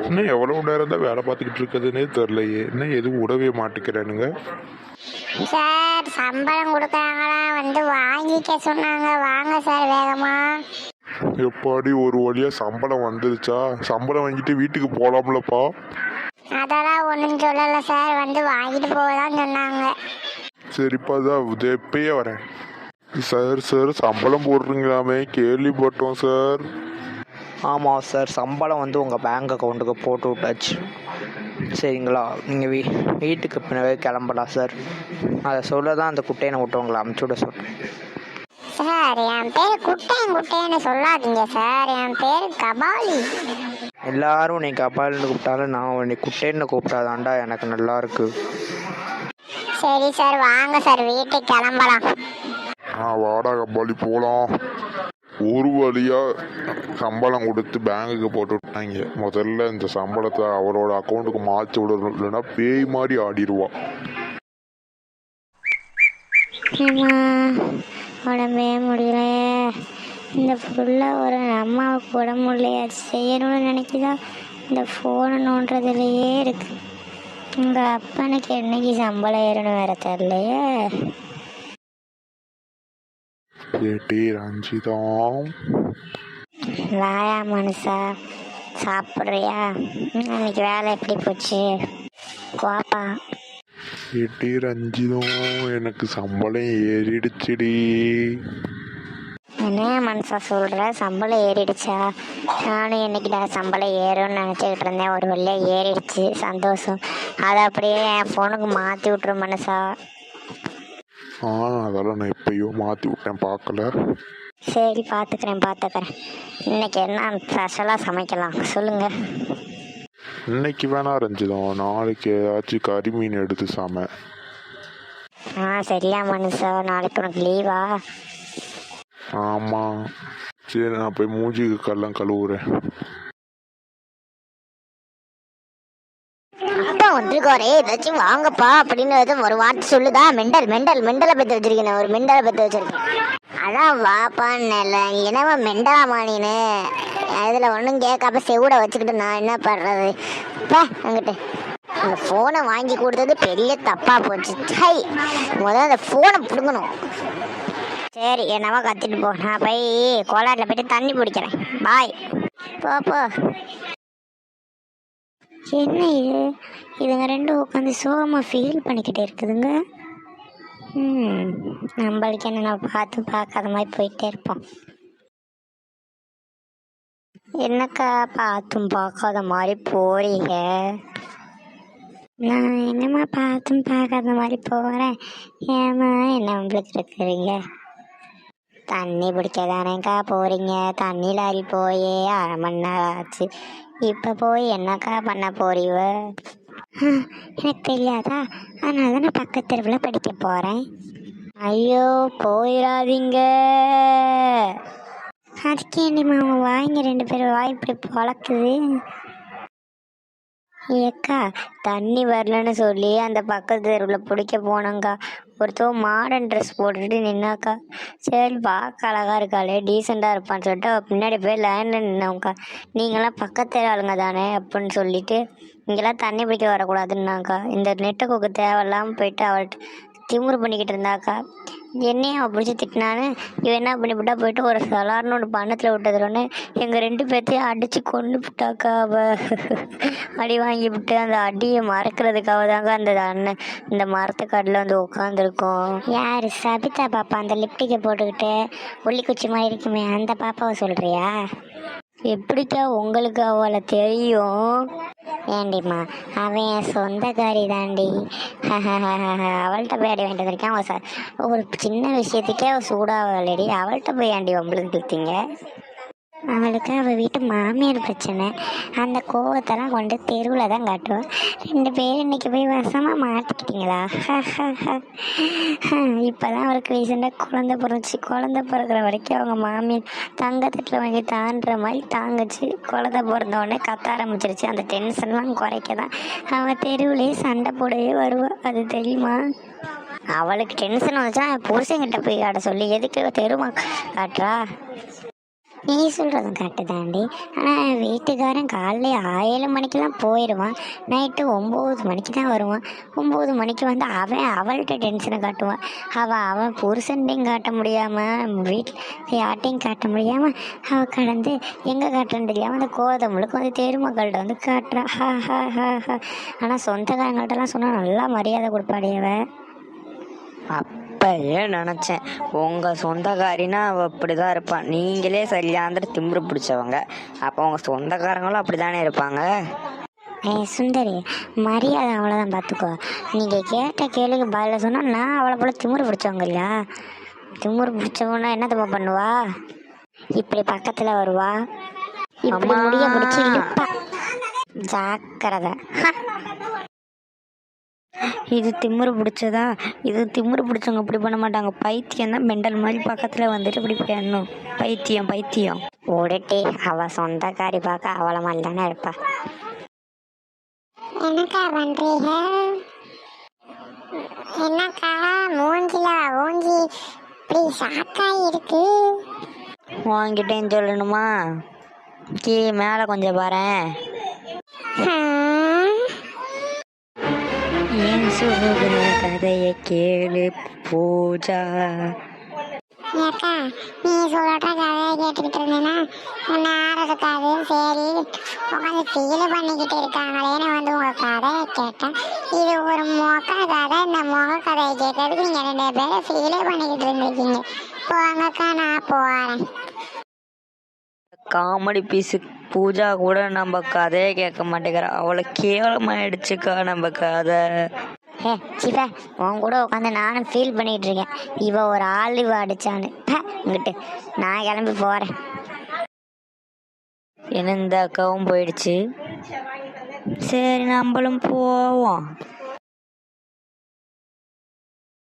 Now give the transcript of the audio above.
இன்னும் எவ்வளோ நேரம் தான் வேலை பார்த்துக்கிட்டு இருக்குதுன்னே தெரிலையே, இன்னும் எதுவும் விடவே மாட்டேங்கிறேனுங்க. சார் சம்பளம் கொடுக்குறாங்களா, வந்து வாங்கிக்க சொன்னாங்க, வாங்க சார் வேகமா. எப்பாடி ஒரு வழியாக சம்பளம் வந்துருச்சா? சம்பளம் வாங்கிட்டு வீட்டுக்கு போகலாம்லப்பா. அதெல்லாம் ஒன்றும் சொல்லலை சார், வந்து வாங்கிட்டு போகதான் சொன்னாங்க. சரிப்பா, தான் இப்பயே வரேன். சார் சார் சம்பளம் போடுறீங்களாமே, கேள்விப்பட்டோம் சார். ஆமாம் சார், சம்பளம் வந்து உங்கள் பேங்க் அக்கௌண்ட்டுக்கு போட்டு விட்டாச்சு. சரிங்களா, நீங்கள் வீட்டுக்கு பின்னாவே கிளம்பலாம் சார். அதை சொல்ல தான் அந்த குட்டையனை விட்டவங்களை அமுச்சு விட சொல்கிறேன். சார் என் பேர் குட்டைன்னு சொல்லாதீங்க சார், என் பேர் கபாலி. எல்லாரும் உன்னை கபாலின்னு கூப்பிட்டாலும் நான் உன்னை குட்டைன்னு கூப்பிட்டாதாண்டா எனக்கு நல்லா இருக்கு. சரி சார், வாங்க சார் வீட்டுக்கு கிளம்பலாம். வாடா கபாலி போகலாம். ஒரு வழியாக சம்பளம் கொடுத்து பேங்குக்கு போட்டு விட்டாங்க. முதல்ல இந்த சம்பளத்தை அவரோட அக்கௌண்ட்டுக்கு மாற்றி விடணும், இல்லைன்னா பேய் மாதிரி ஆடிடுவா. உடம்பே முடியல, இந்த ஃபுல்லாக ஒரு அம்மாவுக்கு உடம்பு முடியலையா செய்யணும்னு நினைக்கிதா, இந்த ஃபோனை நோண்டுறதுலையே இருக்கு. உங்கள் அப்பனுக்கு என்னைக்கு சம்பளம் ஏறணும் வேற தெரியலையே. ஏட்டி ரஞ்சிதம், வாயா மனுஷா, சாப்பிட்றியா? இன்னைக்கு வேலை எப்படி போச்சு? வாப்பா. ஏட்டி ரஞ்சிதம், எனக்கு சம்பளம் ஏறிடுச்சுடி. என்ன மனுஷா சொல்கிற, சம்பளம் ஏறிடுச்சா? நானும் என்னைக்கிட்ட சம்பளம் ஏறும்னு நினச்சிக்கிட்டு இருந்தேன், ஒரு வழியாக ஏறிடுச்சு, சந்தோஷம். அதை அப்படியே என் ஃபோனுக்கு மாற்றி விட்ரு மனுஷா. அதெல்லாம் நான் எப்பயோ மாற்றி விட்டேன், பார்க்கல. சரி பார்த்துக்கிறேன். இன்னைக்கு என்ன ஸ்பெஷலாக சமைக்கலாம் சொல்லுங்கள். இன்னைக்கு வேணா ரஞ்சிதம், நாளைக்கு ஏதாச்சும் கறி மீன் எடுத்து சாம. சரியா மனுஷா, நாளைக்கு உனக்கு லீவா? ஆமாம். சரி, நான் போய் மூஞ்சிக்கு கல்லாம் கழுவுறேன். அப்பா வந்துருக்காரே, ஏதாச்சும் வாங்கப்பா அப்படின்னு ஒரு வார்த்தை சொல்லுதா? மெண்டலை பற்றி வச்சிருக்கேன், ஒரு மெண்டலை பற்றி வச்சிருக்கேன். அதான் வாப்பான்னு என்னவா மெண்டலாமா நீனு? அதில் ஒன்றும் கேட்காப்ப செவிட வச்சுக்கிட்டு நான் என்ன பண்ணுறது? இப்போ அங்கிட்டு அந்த ஃபோனை வாங்கி கொடுத்தது பெரிய தப்பாக போச்சு. ஹை, முதல்ல அந்த ஃபோனை பிடுங்கணும். சரி, என்னவா கத்திட்டு போ, நான் போய் கோலாட்டில் போய்ட்டு தண்ணி பிடிக்கிறேன். பாய். போ. என்ன இது, இதுங்க ரெண்டும் உட்காந்து சோகமாக ஃபீல் பண்ணிக்கிட்டே இருக்குதுங்க. நம்மளுக்கு என்ன, நம்ம பார்க்காத மாதிரி போயிட்டே இருப்போம். என்னக்கா பார்த்தும் பார்க்காத மாதிரி போறீங்க? நான் என்னம்மா பார்த்தும் பார்க்காத மாதிரி போகிறேன்? ஏம்மா என்ன நம்மளுக்கு இருக்கிறீங்க? தண்ணி பிடிக்க தானேக்கா போகிறீங்க. தண்ணி லாரி போயே 1/2 மணி நேரம் ஆச்சு. இப்போ போய் என்னக்கா பண்ண போறீவ? எனக்கு தெரியாதா? அதனால தான் நான் பக்கத்து தெருவில் படிக்க போகிறேன். ஐயோ போயிடாதீங்க. அதுக்கேண்டிம்மா அவங்க வாய்ங்க 2 பேரும் வாய் இப்படி பழக்குது. ஏக்கா தண்ணி வரலன்னு சொல்லி அந்த பக்கத்து தெருவில் பிடிக்க போனோங்க்கா. ஒருத்தவங்க மாடர்ன் ட்ரெஸ் போட்டுட்டு நின்னாக்கா. சரி பார்க்க அழகாக இருக்காளே, டீசெண்டாக இருப்பான்னு சொல்லிட்டு பின்னாடி போய் லைனில் நின்னோங்க்கா. நீங்களாம் பக்கத்து தெரு ஆளுங்க தானே அப்படின்னு சொல்லிட்டு இங்கெல்லாம் தண்ணி பிடிக்க வரக்கூடாதுன்னாக்கா. இந்த நெட்டை தேவையில்லாமல் போயிட்டு அவள்கிட்ட திமுறு பண்ணிக்கிட்டு இருந்தாக்கா. என்னையும் அவள் பிடிச்சி திட்டினான்னு இவன் என்ன பண்ணிவிட்டா, போயிட்டு ஒரு சலார்னு ஒன்று பண்ணத்தில் விட்டதுலன்னு எங்கள் 2 பேர்த்தையும் அடித்து கொண்டு விட்டாக்கா. அவள் அடி வாங்கி விட்டு அந்த அடியை மறக்கிறதுக்காக தாங்க அந்த அண்ணன் இந்த மரத்துக்காட்டில் வந்து உட்காந்துருக்கோம். யார்? சபிதா பாப்பா, அந்த லிப்டிக்கை போட்டுக்கிட்டு ஒல்லிக்குச்சி மாதிரி இருக்குமே, அந்த பாப்பாவை சொல்கிறியா? எப்படிக்கா உங்களுக்கு அவளை தெரியும்? ஏண்டிம்மா, அவன் என் சொந்தக்காரி தாண்டி. அவள்கிட்ட போய் அடி வேண்டியது இருக்கேன். அவன் ஒரு சின்ன விஷயத்துக்கே அவள் சூடாகலடி, அவள்கிட்ட போய் ஆண்டி உங்களுக்கு கொடுத்தீங்க. அவளுக்கு அவள் வீட்டு மாமியார் பிரச்சனை, அந்த கோவத்தெல்லாம் கொண்டு தெருவில் தான் காட்டுவோம். 2 பேரும் இன்றைக்கி போய் வசமாக மாட்டிக்கிட்டீங்களா? இப்போ தான் அவருக்கு ரீசெண்டாக குழந்தை பிறந்துச்சு. குழந்தை பிறக்கிற வரைக்கும் அவங்க மாமியார் தங்கத்தட்டில் வாங்கி தாண்டுற மாதிரி தாங்குச்சு. குழந்தை பிறந்தோடனே கத்த ஆரம்பிச்சிருச்சு. அந்த டென்ஷன்லாம் குறைக்க தான் அவள் தெருவிலேயே சண்டை போடவே வருவாள். அது தெரியுமா? அவளுக்கு டென்ஷன் வந்துச்சுன்னா புருஷங்கிட்ட போய் காட்ட சொல்லி எதுக்கு தெருமா காட்டுறா? நீ சொல்கிறதும் கரெக்டு தாண்டி. ஆனால் வீட்டுக்காரன் காலைல 7 மணிக்கெலாம் போயிடுவான், நைட்டு 9 மணிக்கு தான் வருவான். 9 மணிக்கு வந்து அவள்கிட்ட டென்ஷனை காட்டுவான். அவன் புருஷன்டையும் காட்ட முடியாமல், வீட்டில் யார்ட்டையும் காட்ட முடியாமல், அவள் கடந்து எங்கே காட்டுறன்னு தெரியாமல் அந்த கோதமுழுக்கு வந்து தெருமக்கள்கிட்ட வந்து காட்டுறா. ஹா ஹா ஹா ஹா. ஆனால் சொந்தக்காரங்கள்ட்டலாம் சொன்னால் நல்லா மரியாதை கொடுப்பாடியவ. அப்பயே நினச்சேன், உங்கள் சொந்தக்காரினா அவள் அப்படி தான் இருப்பான். நீங்களே சரியாந்திர திமிரு பிடிச்சவங்க, அப்போ உங்கள் சொந்தக்காரங்களும் அப்படி தானே இருப்பாங்க. சுந்தரி, மரியாதை அவ்வளோதான் பார்த்துக்கோ. நீங்கள் கேட்ட கேள்விக்கு பதில் சொன்னால் நான் அவளை போல திமிரு பிடிச்சவங்க இல்லையா? திமிரு பிடிச்சவங்கன்னா என்ன தப்பா பண்ணுவா? இப்படி பக்கத்தில் வருவா, இப்படி முடிய பிடிச்சி இழுப்பா. ஜாக்கிரதை. இது திமிரு பிடிச்சதா? இது திமிரு பிடிச்சவங்க இப்படி பண்ண மாட்டாங்க. பைத்தியம் தான் மெண்டல் மாதிரி பக்கத்தில் வந்துட்டு இப்படி பேசணும். பைத்தியம். ஓடிட்டே அவள் சொந்தக்காரி பார்க்க அவளை மாதிரி தானே இருப்பா. என்னக்கா பண்றீங்க? என்னக்கா மூஞ்சி இப்படி ஷாக்காகி இருக்கு? வாங்கிட்டேன்னு சொல்லணுமா? மேலே கொஞ்சம் பாரேன். ஏன் சொல்லுகிற கதையை கேளு பூஜா. ஏக்கா, நீ சொல்ற கதையை கேட்டுக்கிட்டு இருந்தேன்னா நேரம் இருக்காது. சரி உட்காந்து ஃபீல் பண்ணிக்கிட்டு இருக்காங்களேன்னு வந்து உங்க கதையை கேட்டேன். இது ஒரு மொக்க கதை. இந்த மொக்க கதையை கேட்கறதுக்கு நீங்க 2 பேரும் ஃபீலே பண்ணிக்கிட்டு இருந்திருக்கீங்க. போங்கக்கா, நான் போறேன். காமெடி பீஸு பூஜா கூட நம்ம கதையை கேட்க மாட்டேங்கிறா. அவளை கேவலமாயிடுச்சுக்கா நம்ம கதை. சிவா, உன் கூட உட்காந்து நானும் ஃபீல் பண்ணிகிட்டு இருக்கேன். இவ ஒரு ஆலிவ் அடிச்சான்னு இங்கிட்டு நான் கிளம்பி போகிறேன். என்ன இந்த அக்காவும் போயிடுச்சு. சரி நம்மளும் போவோம்.